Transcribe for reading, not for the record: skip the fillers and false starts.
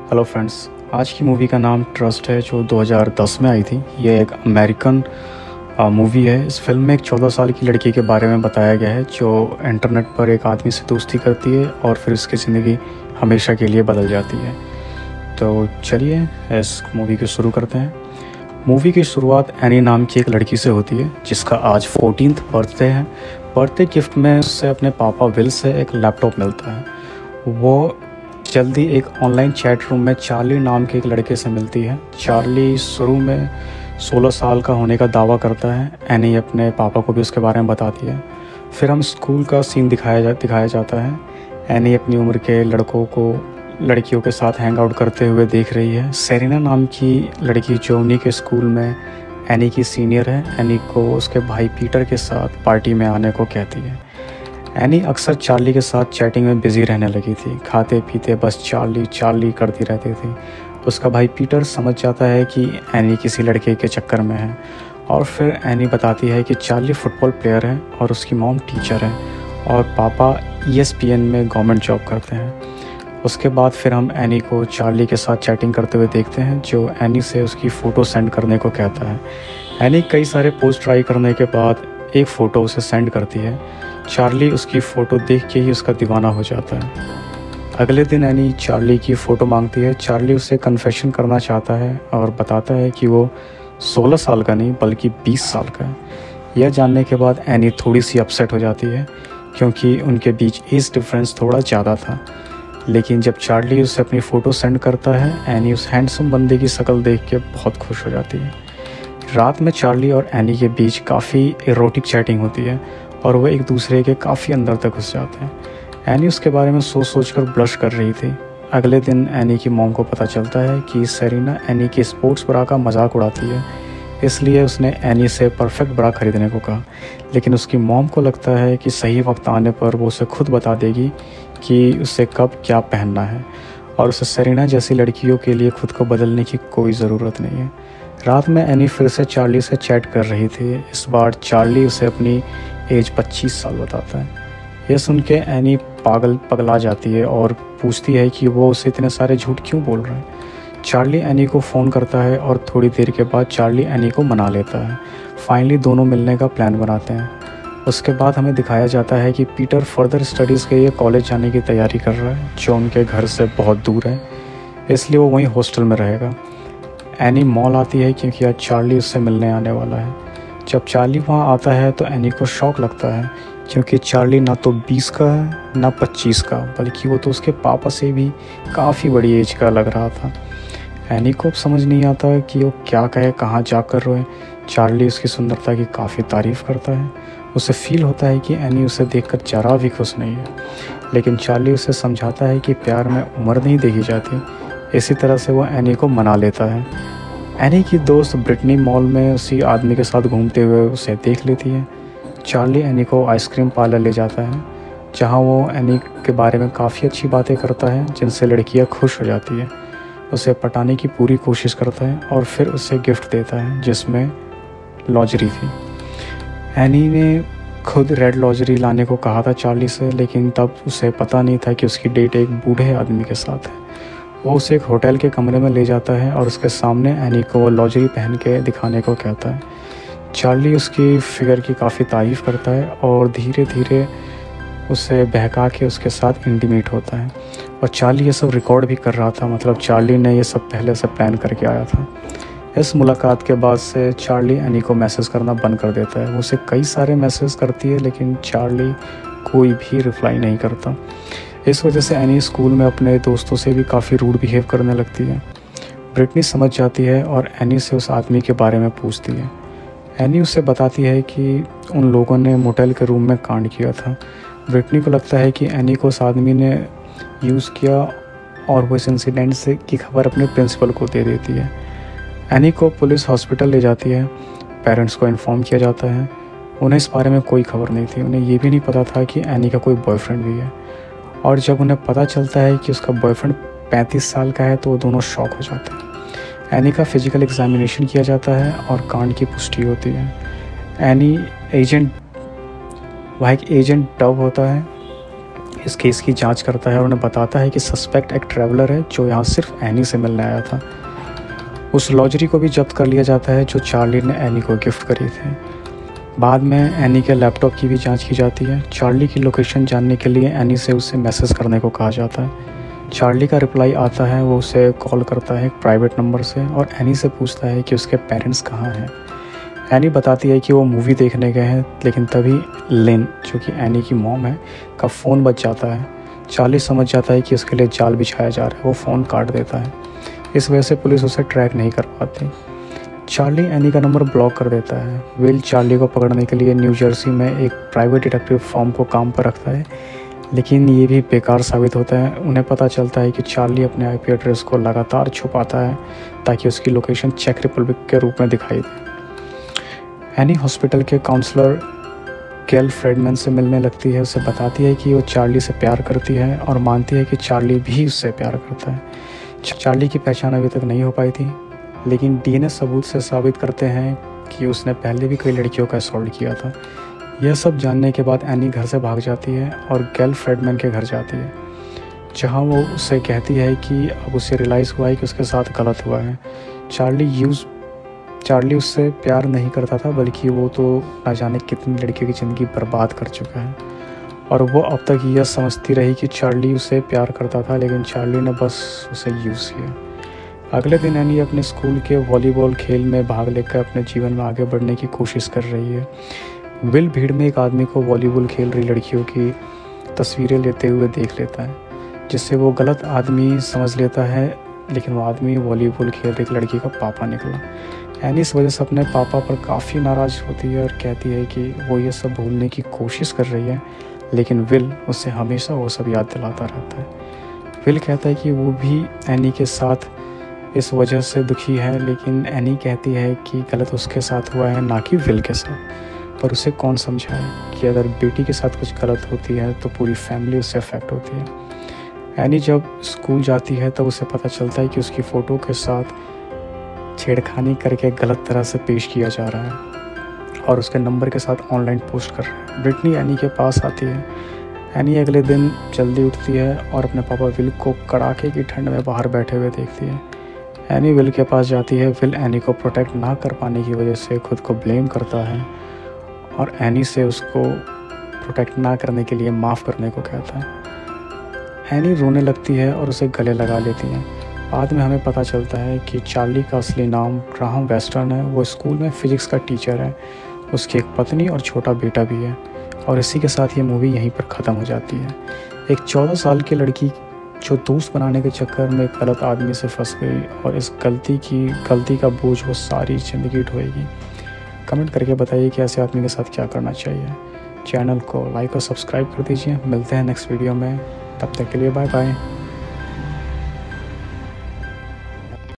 Hello friends, आज की movie का नाम ट्रस्ट है जो 2010 में आई थी। ये एक अमेरिकन मूवी है। इस फिल्म में एक 14 साल की लड़की के बारे में बताया गया है जो इंटरनेट पर एक आदमी से दोस्ती करती है और फिर उसकी ज़िंदगी हमेशा के लिए बदल जाती है। तो चलिए इस मूवी को शुरू करते हैं। मूवी की शुरुआत एनी नाम की एक लड़की से होती है जिसका आज 14th बर्थडे है। बर्थडे गिफ्ट में उससे अपने पापा विल से एक लैपटॉप मिलता है। वो जल्दी एक ऑनलाइन चैट रूम में चार्ली नाम के एक लड़के से मिलती है। चार्ली शुरू में 16 साल का होने का दावा करता है। एनी अपने पापा को भी उसके बारे में बताती है। फिर हम स्कूल का सीन दिखाया जाता है। एनी अपनी उम्र के लड़कियों के साथ हैंग आउट करते हुए देख रही है। सेरेना नाम की लड़की जो उन्हीं के स्कूल में एनी की सीनियर है, एनी को उसके भाई पीटर के साथ पार्टी में आने को कहती है। एनी अक्सर चार्ली के साथ चैटिंग में बिजी रहने लगी थी। खाते पीते बस चार्ली करती रहती थी। उसका भाई पीटर समझ जाता है कि एनी किसी लड़के के चक्कर में है और फिर एनी बताती है कि चार्ली फुटबॉल प्लेयर है और उसकी मॉम टीचर है और पापा ESPN में गवर्नमेंट जॉब करते हैं। उसके बाद फिर हम एनी को चार्ली के साथ चैटिंग करते हुए देखते हैं जो एनी से उसकी फ़ोटो सेंड करने को कहता है। एनी कई सारे पोस्ट ट्राई करने के बाद एक फ़ोटो उसे सेंड करती है। चार्ली उसकी फ़ोटो देख के ही उसका दीवाना हो जाता है। अगले दिन एनी चार्ली की फ़ोटो मांगती है। चार्ली उसे कन्फेशन करना चाहता है और बताता है कि वो 16 साल का नहीं बल्कि 20 साल का है। यह जानने के बाद एनी थोड़ी सी अपसेट हो जाती है क्योंकि उनके बीच एज डिफरेंस थोड़ा ज़्यादा था। लेकिन जब चार्ली उसे अपनी फ़ोटो सेंड करता है, एनी उस हैंडसम बंदे की शक्ल देख के बहुत खुश हो जाती है। रात में चार्ली और एनी के बीच काफ़ी एरोटिक चैटिंग होती है और वह एक दूसरे के काफ़ी अंदर तक घुस जाते हैं। एनी उसके बारे में सोच कर ब्लश कर रही थी। अगले दिन एनी की मॉम को पता चलता है कि सेरेना एनी की स्पोर्ट्स ब्रा का मजाक उड़ाती है, इसलिए उसने एनी से परफेक्ट ब्रा खरीदने को कहा। लेकिन उसकी मॉम को लगता है कि सही वक्त आने पर वो उसे खुद बता देगी कि उसे कब क्या पहनना है और उसे सेरेना जैसी लड़कियों के लिए खुद को बदलने की कोई ज़रूरत नहीं है। रात में एनी फिर से चार्ली से चैट कर रही थी। इस बार चार्ली उसे अपनी एज 25 साल बताता है। यह सुन के एनी पगला जाती है और पूछती है कि वो उसे इतने सारे झूठ क्यों बोल रहा है। चार्ली एनी को फ़ोन करता है और थोड़ी देर के बाद चार्ली एनी को मना लेता है। फाइनली दोनों मिलने का प्लान बनाते हैं। उसके बाद हमें दिखाया जाता है कि पीटर फर्दर स्टडीज़ के लिए कॉलेज जाने की तैयारी कर रहा है जो उनके घर से बहुत दूर है, इसलिए वो वहीं हॉस्टल में रहेगा। एनी मॉल आती है क्योंकि आज चार्ली उससे मिलने आने वाला है। जब चार्ली वहाँ आता है तो एनी को शौक लगता है क्योंकि चार्ली ना तो 20 का है ना 25 का, बल्कि वो तो उसके पापा से भी काफ़ी बड़ी एज का लग रहा था। एनी को अब समझ नहीं आता कि वो क्या कहे, कहाँ जाकर रोए। चार्ली उसकी सुंदरता की काफ़ी तारीफ़ करता है। उसे फील होता है कि एनी उसे देखकर जरा भी खुश नहीं है, लेकिन चार्ली उसे समझाता है कि प्यार में उम्र नहीं देखी जाती। इसी तरह से वो एनी को मना लेता है। एनी की दोस्त ब्रिटनी मॉल में उसी आदमी के साथ घूमते हुए उसे देख लेती है। चार्ली एनी को आइसक्रीम पार्लर ले जाता है जहाँ वो एनी के बारे में काफ़ी अच्छी बातें करता है जिनसे लड़कियाँ खुश हो जाती है। उसे पटाने की पूरी कोशिश करता है और फिर उसे गिफ्ट देता है जिसमें लॉन्जरी थी। एनी ने खुद रेड लॉन्जरी लाने को कहा था चार्ली से, लेकिन तब उसे पता नहीं था कि उसकी डेट एक बूढ़े आदमी के साथ है। वो उसे एक होटल के कमरे में ले जाता है और उसके सामने एनी को वो लॉन्जरी पहन के दिखाने को कहता है। चार्ली उसकी फिगर की काफ़ी तारीफ़ करता है और धीरे धीरे उसे बहका के उसके साथ इंटीमेट होता है। और चार्ली ये सब रिकॉर्ड भी कर रहा था, मतलब चार्ली ने ये सब पहले से प्लान करके आया था। इस मुलाकात के बाद से चार्ली एनी को मैसेज करना बंद कर देता है। वो उसे कई सारे मैसेज करती है लेकिन चार्ली कोई भी रिप्लाई नहीं करता। इस वजह से एनी स्कूल में अपने दोस्तों से भी काफ़ी रूड बिहेव करने लगती है। ब्रिटनी समझ जाती है और एनी से उस आदमी के बारे में पूछती है। एनी उससे बताती है कि उन लोगों ने मोटेल के रूम में कांड किया था। ब्रिटनी को लगता है कि एनी को उस आदमी ने यूज़ किया और वो इस इंसिडेंट से की खबर अपने प्रिंसिपल को दे देती है। एनी को पुलिस हॉस्पिटल ले जाती है। पेरेंट्स को इन्फॉर्म किया जाता है। उन्हें इस बारे में कोई खबर नहीं थी। उन्हें ये भी नहीं पता था कि एनी का कोई बॉयफ्रेंड भी है। और जब उन्हें पता चलता है कि उसका बॉयफ्रेंड 35 साल का है तो वो दोनों शॉक हो जाते हैं। एनी का फिजिकल एग्जामिनेशन किया जाता है और कांड की पुष्टि होती है। एनी एजेंट डब होता है इस केस की जांच करता है और उन्हें बताता है कि सस्पेक्ट एक ट्रैवलर है जो यहाँ सिर्फ एनी से मिलने आया था। उस लॉजरी को भी जब्त कर लिया जाता है जो चार्ली ने एनी को गिफ्ट करी थी। बाद में एनी के लैपटॉप की भी जांच की जाती है। चार्ली की लोकेशन जानने के लिए एनी से उसे मैसेज करने को कहा जाता है। चार्ली का रिप्लाई आता है, वो उसे कॉल करता है एक प्राइवेट नंबर से और एनी से पूछता है कि उसके पेरेंट्स कहाँ हैं। एनी बताती है कि वो मूवी देखने गए हैं, लेकिन तभी लिन, जो कि एनी की मॉम है, का फ़ोन बज जाता है। चार्ली समझ जाता है कि उसके लिए जाल बिछाया जा रहा है, वो फ़ोन काट देता है। इस वजह से पुलिस उसे ट्रैक नहीं कर पाती। चार्ली एनी का नंबर ब्लॉक कर देता है। विल चार्ली को पकड़ने के लिए न्यू जर्सी में एक प्राइवेट डिटेक्टिव फर्म को काम पर रखता है, लेकिन ये भी बेकार साबित होता है। उन्हें पता चलता है कि चार्ली अपने आईपी एड्रेस को लगातार छुपाता है ताकि उसकी लोकेशन चेक रिपब्लिक के रूप में दिखाई दे। एनी हॉस्पिटल के काउंसलर गेल फ्रेडमैन से मिलने लगती है। उसे बताती है कि वो चार्ली से प्यार करती है और मानती है कि चार्ली भी उससे प्यार करता है। चार्ली की पहचान अभी तक नहीं हो पाई थी, लेकिन डीएनए सबूत से साबित करते हैं कि उसने पहले भी कई लड़कियों का असॉल्ट किया था। यह सब जानने के बाद एनी घर से भाग जाती है और गेल फ्रेडमैन के घर जाती है, जहां वो उससे कहती है कि अब उसे रियलाइज़ हुआ है कि उसके साथ गलत हुआ है। चार्ली उससे प्यार नहीं करता था, बल्कि वो तो ना जाने कितनी लड़कियों की ज़िंदगी बर्बाद कर चुका है, और वो अब तक यह समझती रही कि चार्ली उसे प्यार करता था, लेकिन चार्ली ने बस उसे यूज़ किया। अगले दिन एनी अपने स्कूल के वॉलीबॉल खेल में भाग लेकर अपने जीवन में आगे बढ़ने की कोशिश कर रही है। विल भीड़ में एक आदमी को वॉलीबॉल खेल रही लड़कियों की तस्वीरें लेते हुए देख लेता है, जिससे वो गलत आदमी समझ लेता है, लेकिन वो आदमी वॉलीबॉल खेल रही लड़की का पापा निकला। एनी इस वजह से अपने पापा पर काफ़ी नाराज़ होती है और कहती है कि वो ये सब भूलने की कोशिश कर रही है, लेकिन विल उसे हमेशा वो सब याद दिलाता रहता है। विल कहता है कि वो भी एनी के साथ इस वजह से दुखी है, लेकिन एनी कहती है कि गलत उसके साथ हुआ है, ना कि विल के साथ। पर उसे कौन समझाए कि अगर बेटी के साथ कुछ गलत होती है तो पूरी फैमिली उससे अफेक्ट होती है। एनी जब स्कूल जाती है तब उसे पता चलता है कि उसकी फ़ोटो के साथ छेड़खानी करके गलत तरह से पेश किया जा रहा है और उसके नंबर के साथ ऑनलाइन पोस्ट कर रहा है। ब्रिटनी एनी के पास आती है। एनी अगले दिन जल्दी उठती है और अपने पापा विल को कड़ाके की ठंड में बाहर बैठे हुए देखती है। एनी विल के पास जाती है। विल एनी को प्रोटेक्ट ना कर पाने की वजह से खुद को ब्लेम करता है और एनी से उसको प्रोटेक्ट ना करने के लिए माफ़ करने को कहता है। एनी रोने लगती है और उसे गले लगा लेती है। बाद में हमें पता चलता है कि चार्ली का असली नाम ग्राहम वेस्टर्न है। वो स्कूल में फ़िज़िक्स का टीचर है। उसकी एक पत्नी और छोटा बेटा भी है। और इसी के साथ ये मूवी यहीं पर ख़त्म हो जाती है। एक 14 साल की लड़की जो दोस्त बनाने के चक्कर में एक गलत आदमी से फंस गई और इस गलती का बोझ वो सारी ज़िंदगी ढोएगी। कमेंट करके बताइए कि ऐसे आदमी के साथ क्या करना चाहिए। चैनल को लाइक और सब्सक्राइब कर दीजिए। मिलते हैं नेक्स्ट वीडियो में, तब तक के लिए बाय बाय।